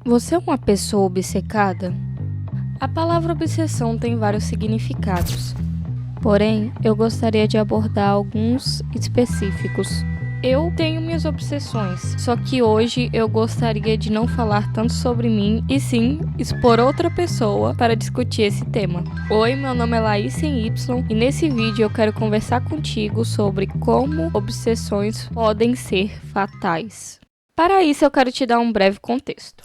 Você é uma pessoa obcecada? A palavra obsessão tem vários significados, porém, eu gostaria de abordar alguns específicos. Eu tenho minhas obsessões, só que hoje eu gostaria de não falar tanto sobre mim e sim expor outra pessoa para discutir esse tema. Oi, meu nome é Laís sem Y e nesse vídeo eu quero conversar contigo sobre como obsessões podem ser fatais. Para isso eu quero te dar um breve contexto.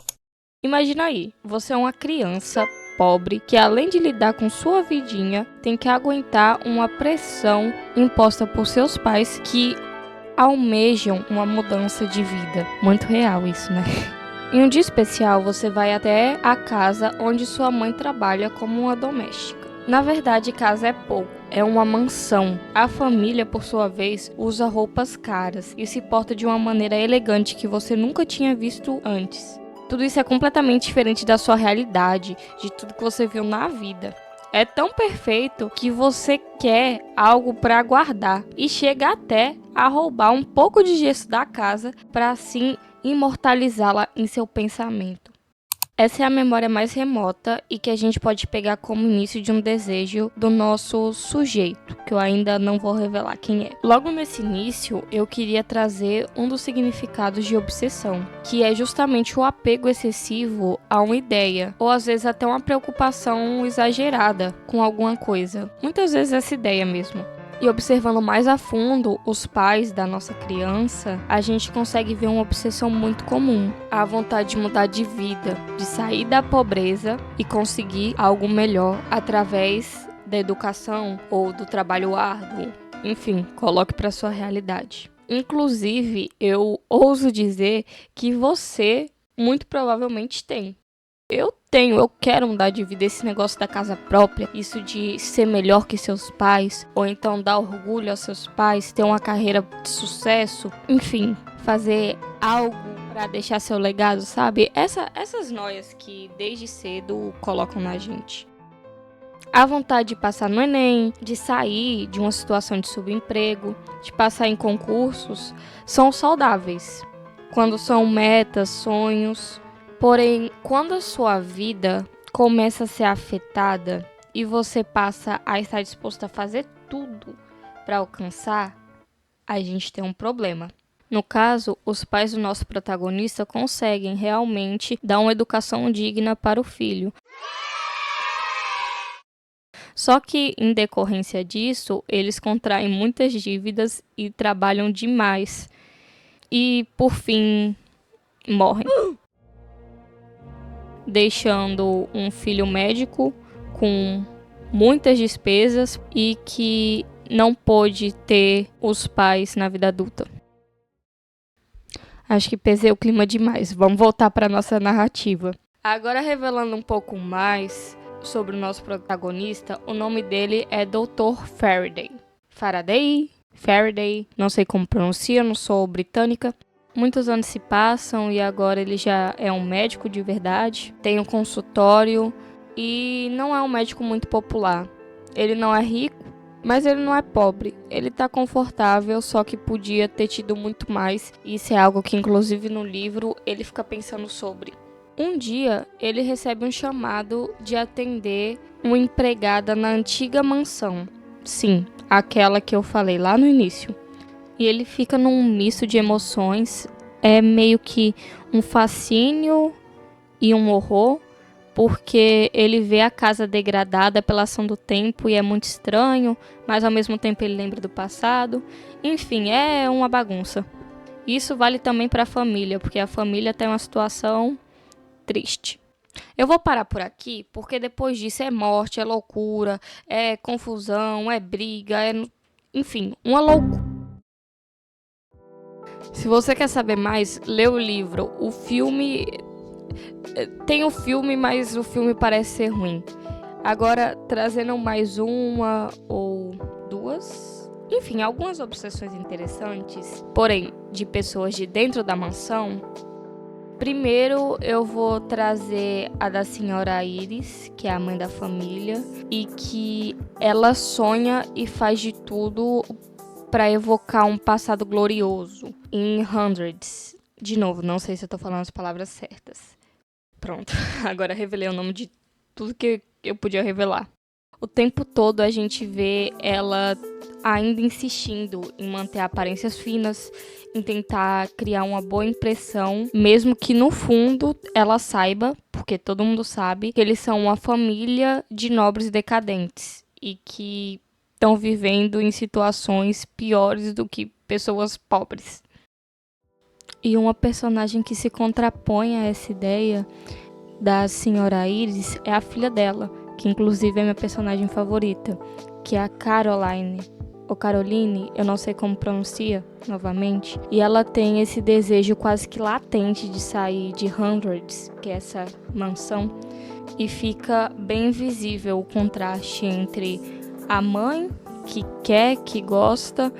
Imagina aí, você é uma criança pobre que, além de lidar com sua vidinha, tem que aguentar uma pressão imposta por seus pais que almejam uma mudança de vida. Muito real isso, né? Em um dia especial, você vai até a casa onde sua mãe trabalha como uma doméstica. Na verdade, casa é pouco, é uma mansão. A família, por sua vez, usa roupas caras e se porta de uma maneira elegante que você nunca tinha visto antes. Tudo isso é completamente diferente da sua realidade, de tudo que você viu na vida. É tão perfeito que você quer algo para guardar e chega até a roubar um pouco de gesso da casa para assim imortalizá-la em seu pensamento. Essa é a memória mais remota e que a gente pode pegar como início de um desejo do nosso sujeito, que eu ainda não vou revelar quem é. Logo nesse início, eu queria trazer um dos significados de obsessão, que é justamente o apego excessivo a uma ideia, ou às vezes até uma preocupação exagerada com alguma coisa. Muitas vezes essa ideia mesmo. E observando mais a fundo os pais da nossa criança, a gente consegue ver uma obsessão muito comum. A vontade de mudar de vida, de sair da pobreza e conseguir algo melhor através da educação ou do trabalho árduo. Enfim, coloque para sua realidade. Inclusive, eu ouso dizer que você muito provavelmente tem. Eu quero mudar de vida, esse negócio da casa própria, isso de ser melhor que seus pais, ou então dar orgulho aos seus pais, ter uma carreira de sucesso, enfim, fazer algo para deixar seu legado, sabe? Essas noias que desde cedo colocam na gente. A vontade de passar no Enem, de sair de uma situação de subemprego, de passar em concursos, são saudáveis. Quando são metas, sonhos. Porém, quando a sua vida começa a ser afetada e você passa a estar disposto a fazer tudo para alcançar, a gente tem um problema. No caso, os pais do nosso protagonista conseguem realmente dar uma educação digna para o filho. Só que, em decorrência disso, eles contraem muitas dívidas e trabalham demais. E, por fim, morrem. Deixando um filho médico com muitas despesas e que não pôde ter os pais na vida adulta. Acho que pesei o clima demais. Vamos voltar para nossa narrativa. Agora, revelando um pouco mais sobre o nosso protagonista, o nome dele é Dr. Faraday. Faraday, não sei como pronuncia, não sou britânica. Muitos anos se passam e agora ele já é um médico de verdade, tem um consultório e não é um médico muito popular. Ele não é rico, mas ele não é pobre. Ele tá confortável, só que podia ter tido muito mais. Isso é algo que, inclusive, no livro ele fica pensando sobre. Um dia, ele recebe um chamado de atender uma empregada na antiga mansão. Sim, aquela que eu falei lá no início. E ele fica num misto de emoções, é meio que um fascínio e um horror, porque ele vê a casa degradada pela ação do tempo e é muito estranho, mas ao mesmo tempo ele lembra do passado. Enfim, é uma bagunça. Isso vale também para a família, porque a família tem uma situação triste. Eu vou parar por aqui, porque depois disso é morte, é loucura, é confusão, é briga, enfim, uma loucura. Se você quer saber mais, lê o livro. O filme... Tem o filme, mas o filme parece ser ruim. Agora, trazendo mais uma ou duas... Enfim, algumas obsessões interessantes, porém, de pessoas de dentro da mansão. Primeiro, eu vou trazer a da senhora Iris, que é a mãe da família, e que ela sonha e faz de tudo para evocar um passado glorioso em Hundreds. De novo, não sei se eu tô falando as palavras certas. Pronto, agora revelei o nome de tudo que eu podia revelar. O tempo todo a gente vê ela ainda insistindo em manter aparências finas, em tentar criar uma boa impressão, mesmo que no fundo ela saiba, porque todo mundo sabe, que eles são uma família de nobres decadentes e que estão vivendo em situações piores do que pessoas pobres. E uma personagem que se contrapõe a essa ideia da senhora Iris é a filha dela, que inclusive é minha personagem favorita, que é a Caroline, ou Caroline, eu não sei como pronuncia, novamente. E ela tem esse desejo quase que latente de sair de Hundreds, que é essa mansão, e fica bem visível o contraste entre a mãe, que quer, que gosta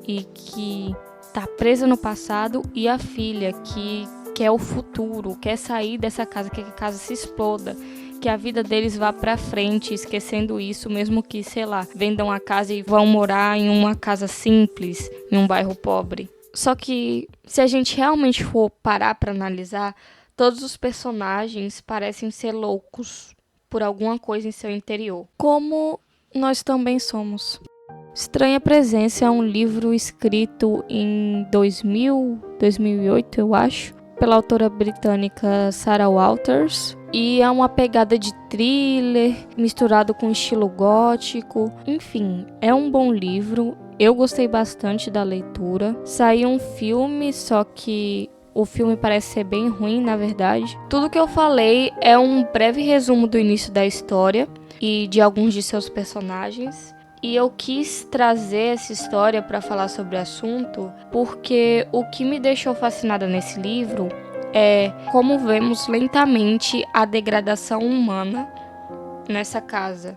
e que tá presa no passado, e a filha, que quer o futuro, quer sair dessa casa, quer que a casa se exploda, que a vida deles vá pra frente, esquecendo isso, mesmo que, sei lá, vendam a casa e vão morar em uma casa simples, em um bairro pobre. Só que, se a gente realmente for parar pra analisar, todos os personagens parecem ser loucos por alguma coisa em seu interior, como nós também somos. Estranha Presença é um livro escrito em 2008, eu acho, pela autora britânica Sarah Walters, e é uma pegada de thriller misturado com estilo gótico. Enfim, é um bom livro, eu gostei bastante da leitura. Saiu um filme, só que o filme parece ser bem ruim, na verdade. Tudo que eu falei é um breve resumo do início da história e de alguns de seus personagens. E eu quis trazer essa história para falar sobre o assunto porque o que me deixou fascinada nesse livro é como vemos lentamente a degradação humana nessa casa.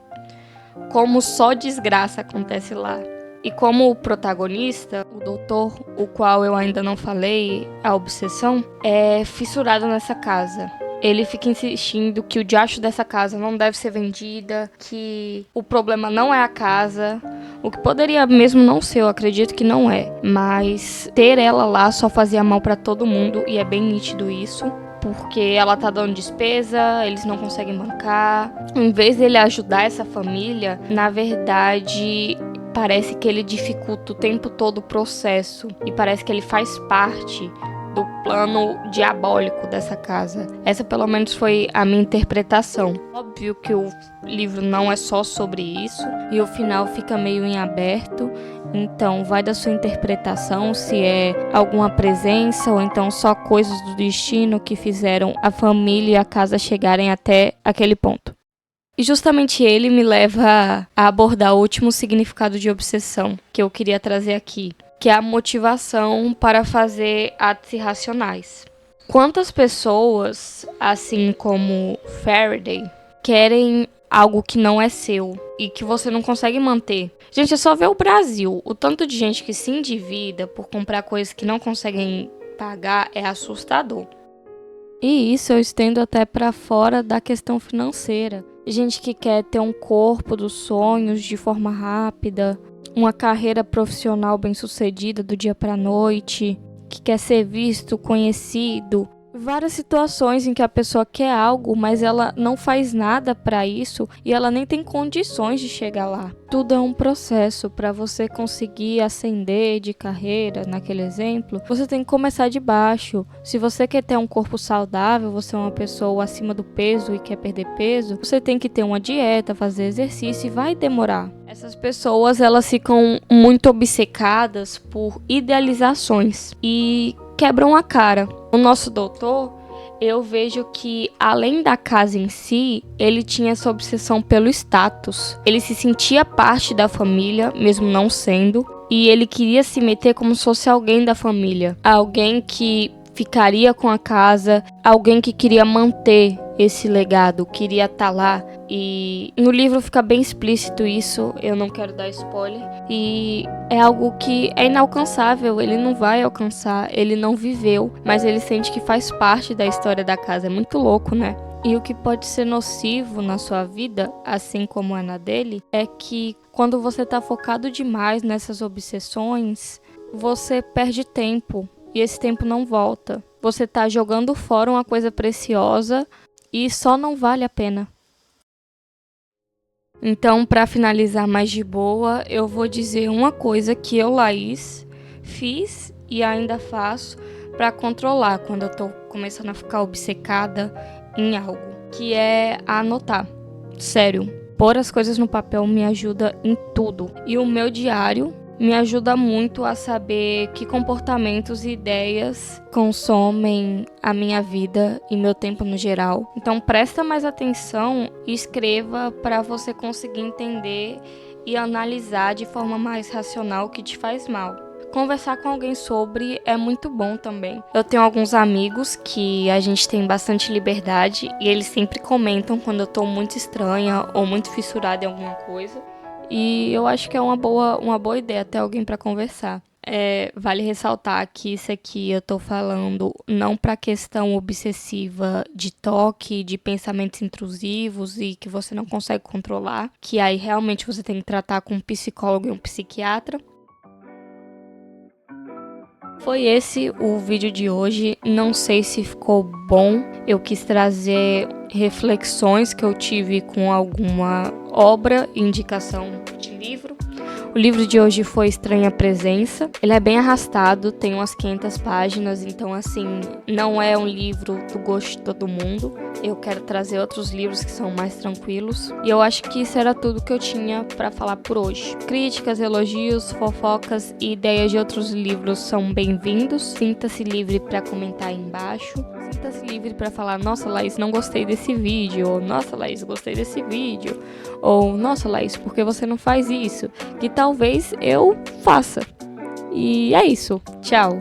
Como só desgraça acontece lá. E como o protagonista, o doutor, o qual eu ainda não falei, a obsessão, é fissurado nessa casa. Ele fica insistindo que o diacho dessa casa não deve ser vendida, que o problema não é a casa, o que poderia mesmo não ser, eu acredito que não é. Mas ter ela lá só fazia mal pra todo mundo e é bem nítido isso. Porque ela tá dando despesa, eles não conseguem bancar. Em vez dele ajudar essa família, na verdade, parece que ele dificulta o tempo todo o processo. E parece que ele faz parte do plano diabólico dessa casa. Essa pelo menos foi a minha interpretação. Óbvio que o livro não é só sobre isso e o final fica meio em aberto, então vai da sua interpretação se é alguma presença ou então só coisas do destino que fizeram a família e a casa chegarem até aquele ponto. E justamente ele me leva a abordar o último significado de obsessão que eu queria trazer aqui, que é a motivação para fazer atos irracionais. Quantas pessoas, assim como Faraday, querem algo que não é seu e que você não consegue manter? Gente, é só ver o Brasil. O tanto de gente que se endivida por comprar coisas que não conseguem pagar é assustador. E isso eu estendo até para fora da questão financeira. Gente que quer ter um corpo dos sonhos de forma rápida, uma carreira profissional bem-sucedida do dia para a noite, que quer ser visto, conhecido. Várias situações em que a pessoa quer algo, mas ela não faz nada para isso e ela nem tem condições de chegar lá. Tudo é um processo. Para você conseguir ascender de carreira, naquele exemplo, você tem que começar de baixo. Se você quer ter um corpo saudável, você é uma pessoa acima do peso e quer perder peso, você tem que ter uma dieta, fazer exercício e vai demorar. Essas pessoas, elas ficam muito obcecadas por idealizações e quebram a cara. O nosso doutor, eu vejo que além da casa em si, ele tinha essa obsessão pelo status. Ele se sentia parte da família, mesmo não sendo, e ele queria se meter como se fosse alguém da família. Alguém que ficaria com a casa, alguém que queria manter esse legado, queria estar lá. E no livro fica bem explícito isso, eu não quero dar spoiler. E é algo que é inalcançável, ele não vai alcançar, ele não viveu, mas ele sente que faz parte da história da casa. É muito louco, né? E o que pode ser nocivo na sua vida, assim como é na dele, é que quando você tá focado demais nessas obsessões, você perde tempo. E esse tempo não volta. Você tá jogando fora uma coisa preciosa e só não vale a pena. Então, para finalizar mais de boa, eu vou dizer uma coisa que eu, Laís, fiz e ainda faço para controlar quando eu tô começando a ficar obcecada em algo, que é anotar. Sério, pôr as coisas no papel me ajuda em tudo. E o meu diário me ajuda muito a saber que comportamentos e ideias consomem a minha vida e meu tempo no geral. Então presta mais atenção e escreva para você conseguir entender e analisar de forma mais racional o que te faz mal. Conversar com alguém sobre é muito bom também. Eu tenho alguns amigos que a gente tem bastante liberdade e eles sempre comentam quando eu tô muito estranha ou muito fissurada em alguma coisa. E eu acho que é uma boa ideia ter alguém para conversar. Vale ressaltar que isso aqui eu tô falando não para questão obsessiva de toque, de pensamentos intrusivos e que você não consegue controlar, que aí realmente você tem que tratar com um psicólogo e um psiquiatra. Foi esse o vídeo de hoje. Não sei se ficou bom. Eu quis trazer reflexões que eu tive com alguma obra, indicação de livro. O livro de hoje foi Estranha Presença. Ele é bem arrastado, tem umas 500 páginas, então assim, não é um livro do gosto de todo mundo. Eu quero trazer outros livros que são mais tranquilos. E eu acho que isso era tudo que eu tinha para falar por hoje. Críticas, elogios, fofocas e ideias de outros livros são bem-vindos. Sinta-se livre para comentar aí embaixo. Sinta-se livre para falar, nossa, Laís, não gostei desse vídeo. Ou, nossa, Laís, gostei desse vídeo. Ou, nossa, Laís, por que você não faz isso? Que talvez eu faça. E é isso. Tchau.